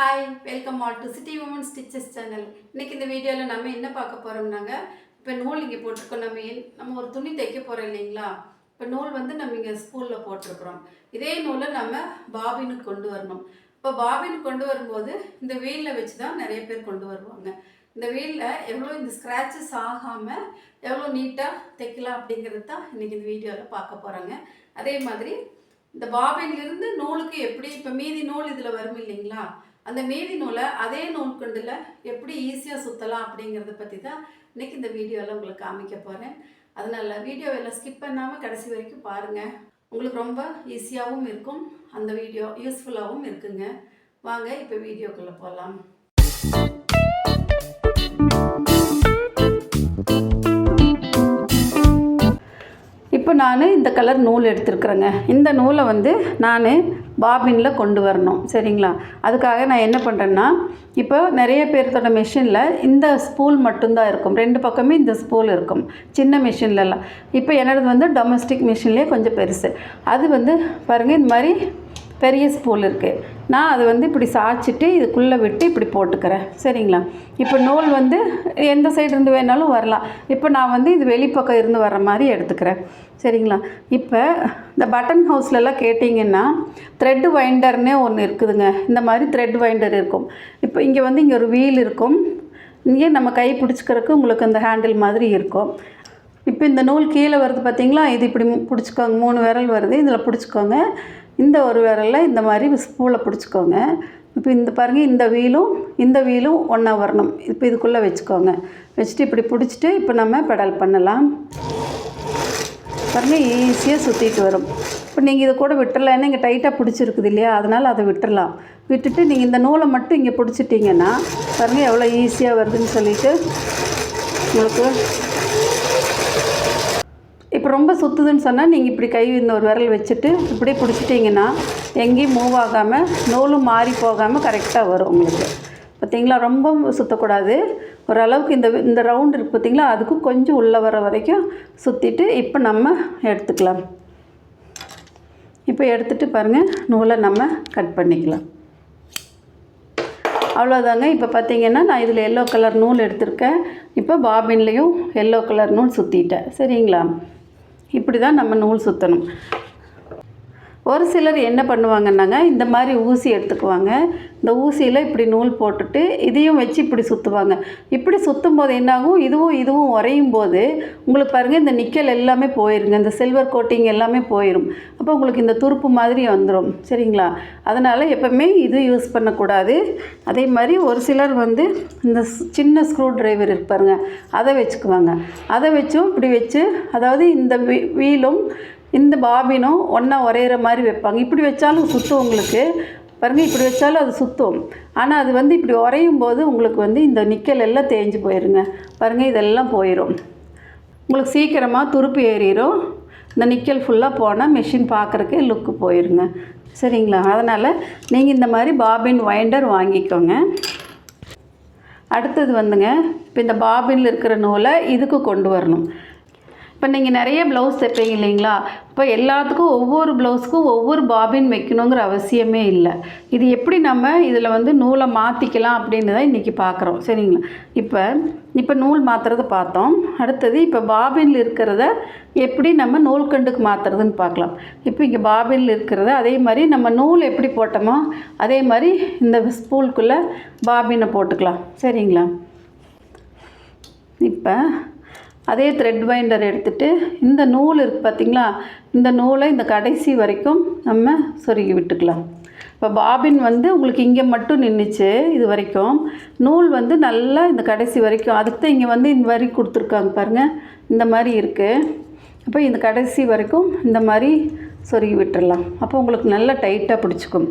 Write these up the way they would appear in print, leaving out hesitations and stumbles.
Hi, welcome all to city woman stitches channel. இன்றைக்கி இந்த வீடியோவில் நம்ம என்ன பார்க்க போகிறோம்னாங்க, இப்போ நூல் இங்கே போட்டிருக்கோம். நம்ம ஒரு துணி தைக்க போகிறோம் இல்லைங்களா. இப்போ நூல் வந்து நம்ம இங்கே ஸ்கூலில் போட்டிருக்கிறோம். இதே நூலை நம்ம பாபினுக்கு கொண்டு வரணும். இப்போ பாபினுக்கு கொண்டு வரும்போது இந்த வீலில் வச்சு தான் நிறைய பேர் கொண்டு வருவாங்க. இந்த வீலில் எவ்வளோ இந்த ஸ்க்ராச்சஸ் ஆகாமல் எவ்வளோ நீட்டாக தைக்கலாம் அப்படிங்கிறது தான் இன்றைக்கி இந்த வீடியோவில் பார்க்க போகிறாங்க. அதே மாதிரி இந்த பாபின்லேருந்து நூலுக்கு எப்படி இப்போ மீதி நூல் இதில் வரும் இல்லைங்களா, அந்த மீதி நூலை அதே நூல்கண்டில் எப்படி ஈஸியாக சுற்றலாம் அப்படிங்கிறத பற்றி தான் இன்றைக்கி இந்த வீடியோவில் உங்களுக்கு காமிக்க போகிறேன். அதனால் வீடியோவில் ஸ்கிப் பண்ணாமல் கடைசி வரைக்கும் பாருங்கள். உங்களுக்கு ரொம்ப ஈஸியாகவும் இருக்கும், அந்த வீடியோ யூஸ்ஃபுல்லாகவும் இருக்குங்க. வாங்க இப்போ வீடியோக்குள்ளே போகலாம். இப்போ நான் இந்த கலர் நூல் எடுத்துருக்குறேங்க. இந்த நூலை வந்து நான் பாபினில் கொண்டு வரணும், சரிங்களா. அதுக்காக நான் என்ன பண்ணுறேன்னா, இப்போ நிறைய பேர்த்தோட மிஷினில் இந்த ஸ்பூல் மட்டும்தான் இருக்கும், ரெண்டு பக்கமே இந்த ஸ்பூல் இருக்கும் சின்ன மிஷின்லலாம். இப்போ என்னது வந்து டொமஸ்டிக் மிஷின்லேயே கொஞ்சம் பெருசு, அது வந்து பாருங்கள் இந்த மாதிரி பெரிய ஸ்பூல் இருக்குது. நான் அதை வந்து இப்படி சாய்ச்சிட்டு இதுக்குள்ளே விட்டு இப்படி போட்டுக்கிறேன், சரிங்களா. இப்போ நூல் வந்து எந்த சைடு இருந்து வேணாலும் வரலாம். இப்போ நான் வந்து இது வெளிப்பக்கம் இருந்து வர்ற மாதிரி எடுத்துக்கிறேன், சரிங்களா. இப்போ இந்த பட்டன் ஹவுஸ்லலாம் கேட்டிங்கன்னா த்ரெட் வைண்டர்னே ஒன்று இருக்குதுங்க. இந்த மாதிரி த்ரெட் வைண்டர் இருக்கும். இப்போ இங்கே வந்து இங்கே ஒரு வீல் இருக்கும், இங்கே நம்ம கை பிடிச்சிக்கிறதுக்கு உங்களுக்கு அந்த ஹேண்டில் மாதிரி இருக்கும். இப்போ இந்த நூல் கீழே வருது பார்த்திங்களா, இது இப்படி பிடிச்சிக்கோங்க, 3 விரல் வருது, இதில் பிடிச்சிக்கோங்க. இந்த ஒரு விரலில் இந்த மாதிரி ஸ்பூலை பிடிச்சிக்கோங்க. இப்போ இந்த பாருங்கள், இந்த வீலும் ஒன்றா வரணும். இப்போ இதுக்குள்ளே வச்சுக்கோங்க. வச்சுட்டு இப்படி பிடிச்சிட்டு இப்போ நம்ம பெடல் பண்ணலாம். பாருங்கள், ஈஸியாக சுற்றிட்டு வரும். இப்போ நீங்கள் இதை கூட விட்டுறலாம், ஏன்னா இங்கே டைட்டாக பிடிச்சிருக்குது இல்லையா, அதனால் அதை விட்டுடலாம். விட்டுட்டு நீங்கள் இந்த நூலை மட்டும் இங்கே பிடிச்சிட்டிங்கன்னா பாருங்கள் எவ்வளோ ஈஸியாக வருதுன்னு சொல்லிட்டு உங்களுக்கு. இப்போ ரொம்ப சுற்றுதுன்னு சொன்னால் நீங்கள் இப்படி கை இந்த ஒரு விரல் வச்சுட்டு இப்படியே பிடிச்சிட்டிங்கன்னா எங்கேயும் மூவ் ஆகாமல் நூலும் மாறி போகாமல் கரெக்டாக வரும் உங்களுக்கு. பார்த்திங்களா, ரொம்ப சுற்றக்கூடாது, ஓரளவுக்கு இந்த ரவுண்ட் இருக்குது பார்த்திங்களா, அதுக்கும் கொஞ்சம் உள்ளே வர வரைக்கும் சுற்றிட்டு இப்போ நம்ம எடுத்துக்கலாம். இப்போ எடுத்துகிட்டு பாருங்கள் நூலை நம்ம கட் பண்ணிக்கலாம். அவ்வளோதாங்க. இப்போ பார்த்திங்கன்னா நான் இதில் எல்லோ கலர் நூல் எடுத்திருக்கேன். இப்போ பாபின்லேயும் எல்லோ கலர் நூல் சுற்றிட்டேன், சரிங்களா. இப்படி தான் நம்ம நூல் சுற்றணும். ஒரு சிலர் என்ன பண்ணுவாங்கன்னாங்க, இந்த மாதிரி ஊசி எடுத்துக்குவாங்க. இந்த ஊசியில் இப்படி நூல் போட்டுட்டு இதையும் வச்சு இப்படி சுற்றுவாங்க. இப்படி சுற்றும் போது என்னாகும், இதுவும் உரையும் போது உங்களுக்கு பாருங்கள் இந்த நிக்கல் எல்லாமே போயிருங்க, இந்த சில்வர் கோட்டிங் எல்லாமே போயிடும். அப்போ உங்களுக்கு இந்த துருப்பு மாதிரி வந்துடும், சரிங்களா. அதனால் எப்போவுமே இது யூஸ் பண்ணக்கூடாது. அதே மாதிரி ஒரு சிலர் வந்து இந்த சின்ன ஸ்க்ரூ டிரைவர் இருப்பாருங்க, அதை வச்சுக்குவாங்க. அதை வச்சும் இப்படி வச்சு, அதாவது இந்த வீலும் இந்த பாபினும் ஒன்றா உரையிற மாதிரி வைப்பாங்க. இப்படி வச்சாலும் சுற்றும் உங்களுக்கு பாருங்கள், இப்படி வச்சாலும் அது சுற்றும். ஆனால் அது வந்து இப்படி உரையும் போது உங்களுக்கு வந்து இந்த நிக்கல் எல்லாம் தேஞ்சு போயிருங்க. பாருங்கள், இதெல்லாம் போயிடும் உங்களுக்கு, சீக்கிரமாக துருப்பு ஏறிடும். இந்த நிக்கல் ஃபுல்லாக போனால் மிஷின் பார்க்குறக்கு லுக்கு போயிருங்க, சரிங்களா. அதனால் நீங்கள் இந்த மாதிரி பாபின் வைண்டர் வாங்கிக்கோங்க. அடுத்தது வந்துங்க, இப்போ இந்த பாபினில் இருக்கிற நூலை இதுக்கு கொண்டு வரணும். இப்போ நீங்கள் நிறைய ப்ளவுஸ் தைப்பீங்க இல்லைங்களா, இப்போ எல்லாத்துக்கும் ஒவ்வொரு ப்ளவுஸுக்கும் ஒவ்வொரு பாபின் வைக்கணுங்கிற அவசியமே இல்லை. இது எப்படி நம்ம இதில் வந்து நூலை மாற்றிக்கலாம் அப்படின்னு தான் இன்றைக்கி பார்க்குறோம், சரிங்களா. இப்போ நூல் மாற்றுறதை பார்த்தோம். அடுத்தது இப்போ பாபினில் இருக்கிறத எப்படி நம்ம நூல்கண்டுக்கு மாற்றுறதுன்னு பார்க்கலாம். இப்போ இங்கே பாபினில் இருக்கிறத அதே மாதிரி நம்ம நூல் எப்படி போட்டோமோ அதே மாதிரி இந்த ஸ்பூலுக்குள்ளே பாபினை போட்டுக்கலாம், சரிங்களா. இப்போ அதே த்ரெட் வைண்டர் எடுத்துகிட்டு இந்த நூல் இருக்குது பார்த்திங்களா, இந்த நூலை இந்த கடைசி வரைக்கும் நம்ம சொருகி விட்டுக்கலாம். இப்போ பாபின் வந்து உங்களுக்கு இங்கே மட்டும் நின்றுச்சு இது வரைக்கும், நூல் வந்து நல்லா இந்த கடைசி வரைக்கும், அதுக்கு தான் இங்கே வந்து இந்த வரி கொடுத்துருக்காங்க பாருங்கள், இந்த மாதிரி இருக்குது. அப்போ இந்த கடைசி வரைக்கும் இந்த மாதிரி சொருகி விட்டுடலாம். அப்போ உங்களுக்கு நல்லா டைட்டாக பிடிச்சிக்கும்.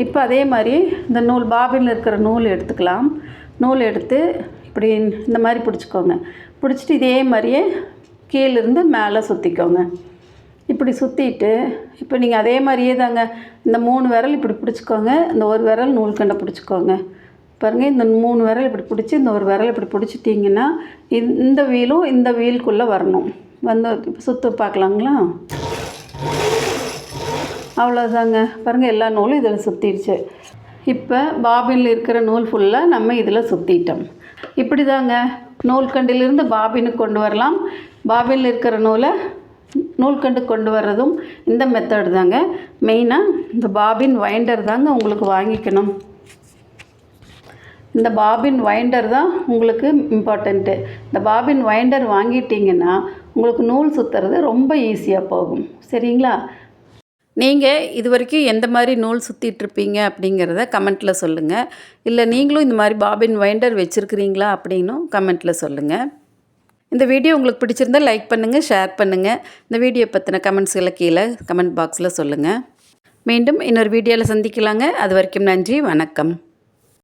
இப்போ அதே மாதிரி இந்த நூல் பாபினில் இருக்கிற நூல் எடுத்துக்கலாம். நூல் எடுத்து இப்படி இந்த மாதிரி பிடிச்சிக்கோங்க. பிடிச்சிட்டு இதே மாதிரியே கீழிருந்து மேலே சுற்றிக்கோங்க. இப்படி சுற்றிட்டு இப்போ நீங்கள் அதே மாதிரியே தாங்க இந்த 3 விரல் இப்படி பிடிச்சிக்கோங்க. இந்த ஒரு விரல் நூல்கண்டை பிடிச்சிக்கோங்க. பாருங்கள், இந்த 3 விரல் இப்படி பிடிச்சி இந்த ஒரு விரல் இப்படி பிடிச்சிட்டிங்கன்னா இந்த வீலும் இந்த வீலுக்குள்ளே வரணும். வந்து இப்போ சுற்ற பார்க்கலாங்களா. அவ்வளோதாங்க. பாருங்கள், எல்லா நூலும் இதில் சுற்றிடுச்சு. இப்போ பாபினில் இருக்கிற நூல் ஃபுல்லாக நம்ம இதில் சுற்றிட்டோம். இப்படி தாங்க நூல்கண்டிலிருந்து பாபினுக்கு கொண்டு வரலாம். பாபினில் இருக்கிற நூலை நூல்கண்டு கொண்டு வர்றதும் இந்த மெத்தட் தாங்க. மெயினாக இந்த பாபின் வைண்டர் தாங்க உங்களுக்கு வாங்கிக்கணும். இந்த பாபின் வைண்டர் தான் உங்களுக்கு இம்பார்ட்டண்ட்டு. இந்த பாபின் வைண்டர் வாங்கிட்டிங்கன்னா உங்களுக்கு நூல் சுற்றுறது ரொம்ப ஈஸியாக போகும். சரிங்களா? நீங்கள் இது வரைக்கும் எந்த மாதிரி நூல் சுற்றிட்டுருப்பீங்க அப்படிங்கிறத கமெண்ட்டில் சொல்லுங்கள். இல்லை நீங்களும் இந்த மாதிரி பாபின் வைண்டர் வச்சுருக்கிறீங்களா அப்படின்னும் கமெண்ட்டில் சொல்லுங்கள். இந்த வீடியோ உங்களுக்கு பிடிச்சிருந்தால் லைக் பண்ணுங்கள், ஷேர் பண்ணுங்கள். இந்த வீடியோ பற்றின கமெண்ட்ஸ்களை கீழே கமெண்ட் பாக்ஸில் சொல்லுங்கள். மீண்டும் இன்னொரு வீடியோவில் சந்திக்கலாங்க. அது வரைக்கும் நன்றி, வணக்கம்.